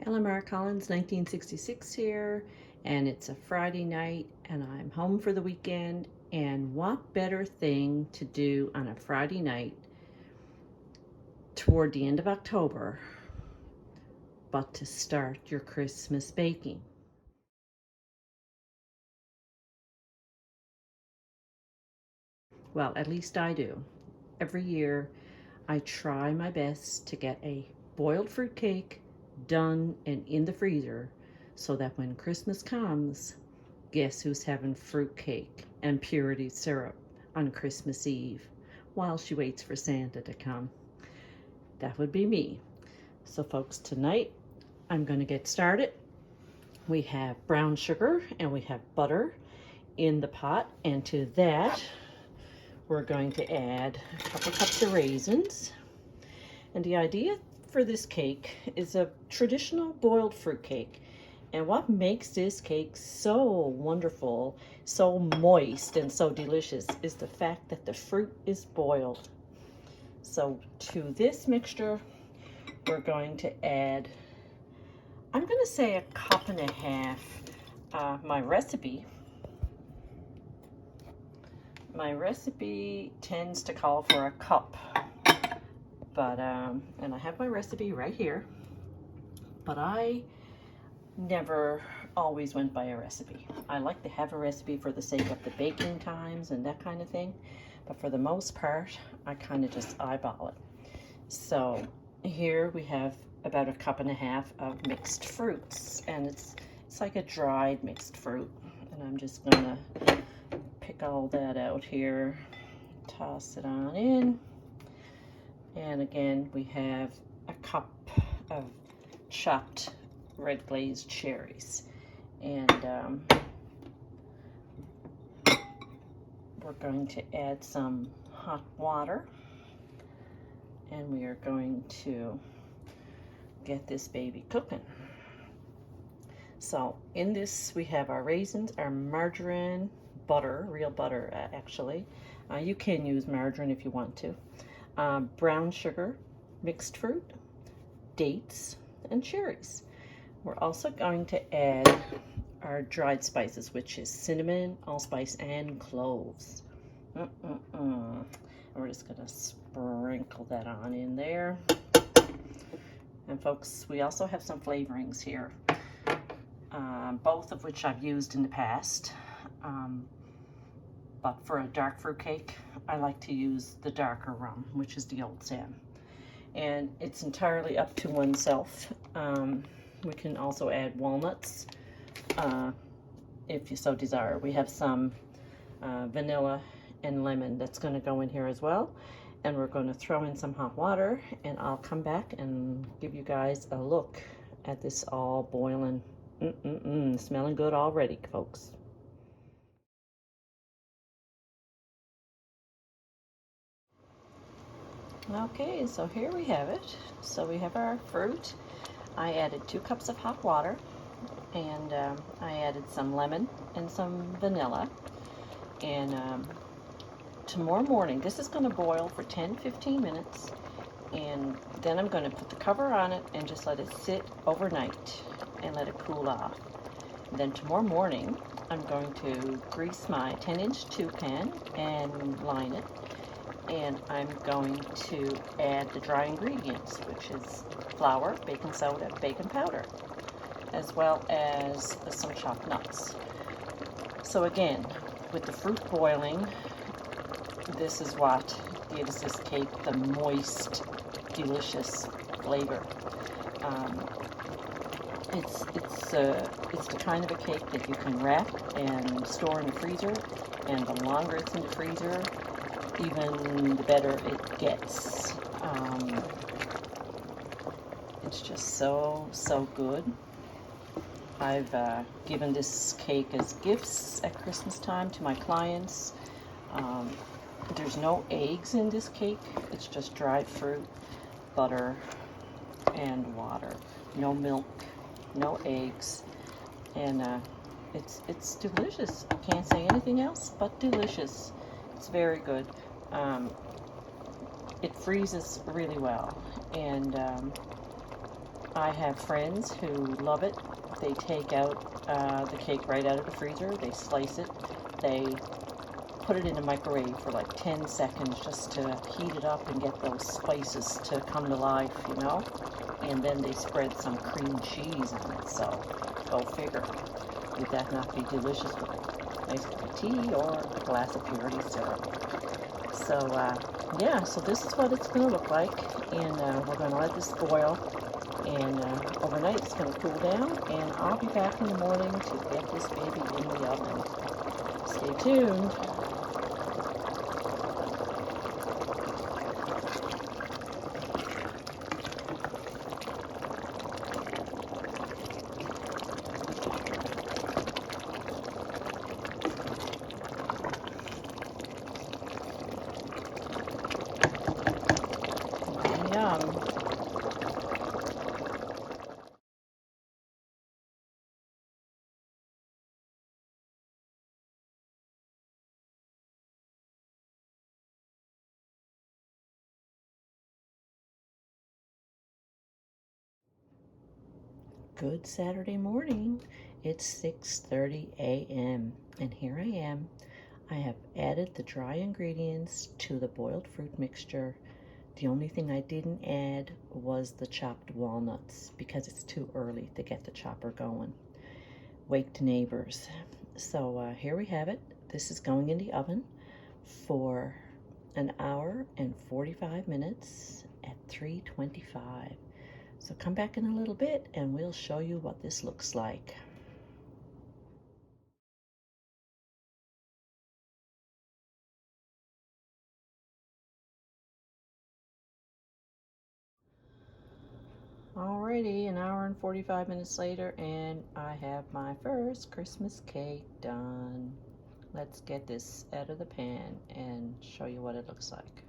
LMR Collins 1966 here, and it's a Friday night and I'm home for the weekend. And what better thing to do on a Friday night toward the end of October but to start your Christmas baking. Well, at least I do. Every year I try my best to get a boiled fruitcake done and in the freezer so that when Christmas comes, guess who's having fruitcake and purity syrup on Christmas Eve while she waits for Santa to come? That would be me. So folks, tonight I'm going to get started. We have brown sugar and we have butter in the pot, and to that we're going to add a couple cups of raisins. And the idea for this cake is a traditional boiled fruit cake. And what makes this cake so wonderful, so moist, and so delicious is the fact that the fruit is boiled. So to this mixture, we're going to add, I'm going to say, 1.5 cups. My recipe tends to call for a cup, but and I have my recipe right here, but I never always went by a recipe. I like to have a recipe for the sake of the baking times and that kind of thing, but for the most part I kind of just eyeball it. So here we have about 1.5 cups of mixed fruits, and it's like a dried mixed fruit, and I'm just gonna pick all that out here, toss it on in. And again, we have 1 cup of chopped red glazed cherries, and we're going to add some hot water, and we are going to get this baby cooking. So in this we have our raisins, our margarine, butter, real butter actually. You can use margarine if you want to. Brown sugar, mixed fruit, dates, and cherries. We're also going to add our dried spices, which is cinnamon, allspice, and cloves. And we're just gonna sprinkle that on in there. And folks, we also have some flavorings here, both of which I've used in the past. But for a dark fruit cake, I like to use the darker rum, which is the Old Sam. And it's entirely up to oneself. We can also add walnuts if you so desire. We have some vanilla and lemon that's going to go in here as well. And we're going to throw in some hot water, and I'll come back and give you guys a look at this all boiling. Smelling good already, folks. Okay, so here we have it. So we have our fruit. I added 2 cups of hot water, and I added some lemon and some vanilla. And tomorrow morning, this is going to boil for 10-15 minutes, and then I'm going to put the cover on it and just let it sit overnight and let it cool off. And then tomorrow morning, I'm going to grease my 10-inch tube pan and line it. And I'm going to add the dry ingredients, which is flour, baking soda, baking powder, as well as some chopped nuts. So again, with the fruit boiling, this is what gives this cake the moist, delicious flavor. It's the kind of a cake that you can wrap and store in the freezer, and the longer it's in the freezer, even the better it gets. It's just so good. I've given this cake as gifts at Christmas time to my clients. There's no eggs in this cake. It's just dried fruit, butter, and water. No milk, no eggs, and it's delicious. I can't say anything else but delicious. It's very good. It freezes really well, and I have friends who love it. They take out the cake right out of the freezer, they slice it, they put it in a microwave for like 10 seconds just to heat it up and get those spices to come to life, you know? And then they spread some cream cheese on it, so go figure. Would that not be delicious with a nice cup of tea or a glass of purity syrup? So, yeah, so this is what it's going to look like, and we're going to let this boil, and overnight it's going to cool down, and I'll be back in the morning to get this baby in the oven. Stay tuned. Yum. Good Saturday morning. It's 6:30 a.m. and here I am. I have added the dry ingredients to the boiled fruit mixture. The only thing I didn't add was the chopped walnuts because it's too early to get the chopper going. Waked neighbors. So here we have it. This is going in the oven for an hour and 45 minutes at 325. So come back in a little bit and we'll show you what this looks like. Alrighty, an hour and 45 minutes later, and I have my first Christmas cake done. Let's get this out of the pan and show you what it looks like.